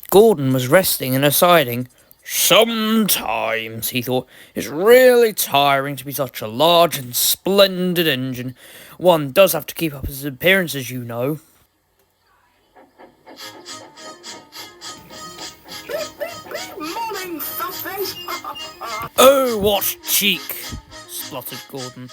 Gordon was resting in a siding. Sometimes, he thought, it's really tiring to be such a large and splendid engine. One does have to keep up his appearances, you know. Morning, fuckface! Oh, what cheek, spluttered Gordon.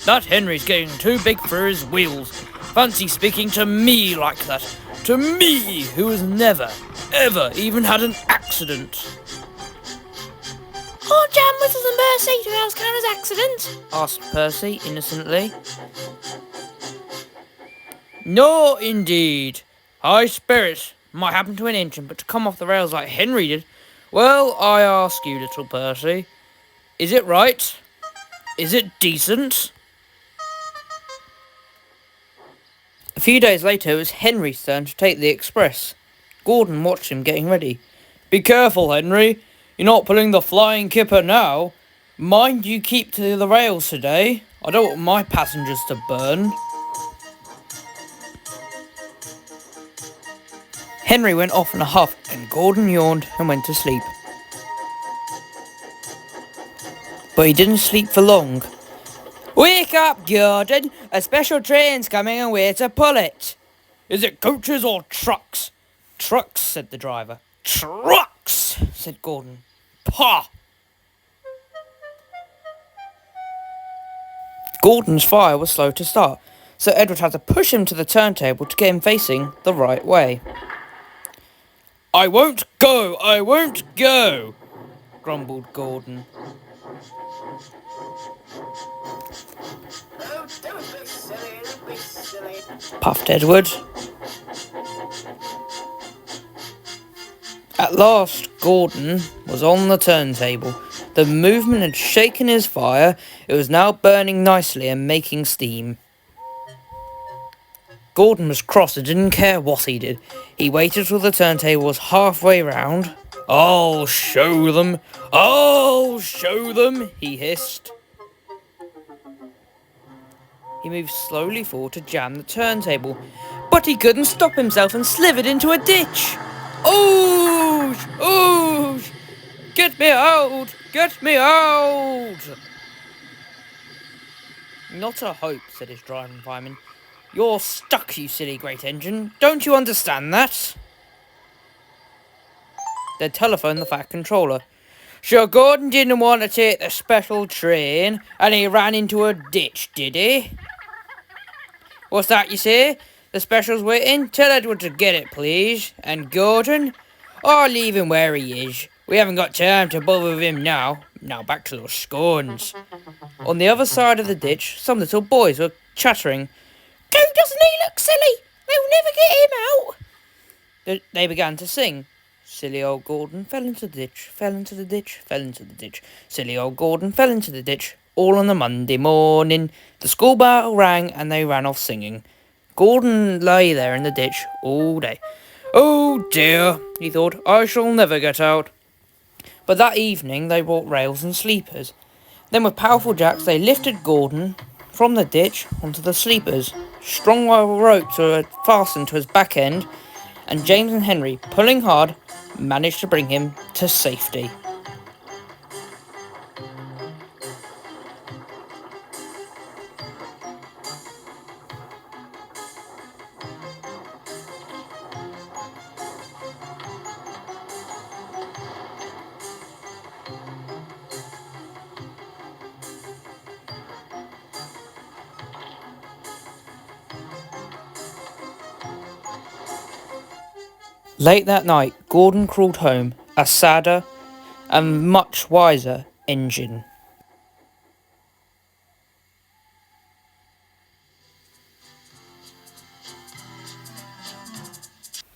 That Henry's getting too big for his wheels. Fancy speaking to me like that. To me, who has never, ever even had an accident. Are jam whistles and burst seat rails count as accidents? Asked Percy innocently. No, indeed. High spirits might happen to an engine, but to come off the rails like Henry did, well, I ask you, little Percy, is it right? Is it decent? A few days later, it was Henry's turn to take the express. Gordon watched him getting ready. Be careful, Henry. You're not pulling the flying kipper now. Mind you keep to the rails today. I don't want my passengers to burn. Henry went off in a huff, and Gordon yawned and went to sleep. But he didn't sleep for long. Wake up, Gordon! A special train's coming and we're to pull it. Is it coaches or trucks? Trucks, said the driver. Trucks, said Gordon. Pah! Gordon's fire was slow to start, so Edward had to push him to the turntable to get him facing the right way. I won't go, grumbled Gordon. Oh, don't be silly, Puffed Edward. At last, Gordon was on the turntable. The movement had shaken his fire. It was now burning nicely and making steam. Gordon was cross and didn't care what he did. He waited till the turntable was halfway round. I'll show them, he hissed. He moved slowly forward to jam the turntable, but he couldn't stop himself and slithered into a ditch. Oosh! Oosh! Get me out! Get me out! Not a hope, said his driving fireman. You're stuck, you silly great engine. Don't you understand that? They telephoned the Fat Controller. Sure, Gordon didn't want to take the special train, and he ran into a ditch, did he? What's that you say? The special's waiting? Tell Edward to get it, please. And Gordon? I'll leave him where he is. We haven't got time to bother with him now. Now back to those scones. On the other side of the ditch, some little boys were chattering. Oh, doesn't he look silly? They'll never get him out. They began to sing. Silly old Gordon fell into the ditch, fell into the ditch, fell into the ditch. Silly old Gordon fell into the ditch. All on a Monday morning. The school bell rang and they ran off singing. Gordon lay there in the ditch all day. Oh dear, he thought, I shall never get out. But that evening they brought rails and sleepers. Then with powerful jacks they lifted Gordon from the ditch onto the sleepers. Strong ropes were fastened to his back end, and James and Henry, pulling hard, managed to bring him to safety. Late that night, Gordon crawled home, a sadder and much wiser engine.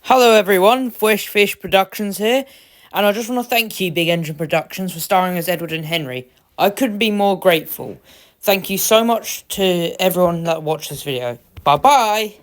Hello everyone, Fish Productions here, and I just want to thank you, Big Engine Productions, for starring as Edward and Henry. I couldn't be more grateful. Thank you so much to everyone that watched this video. Bye bye!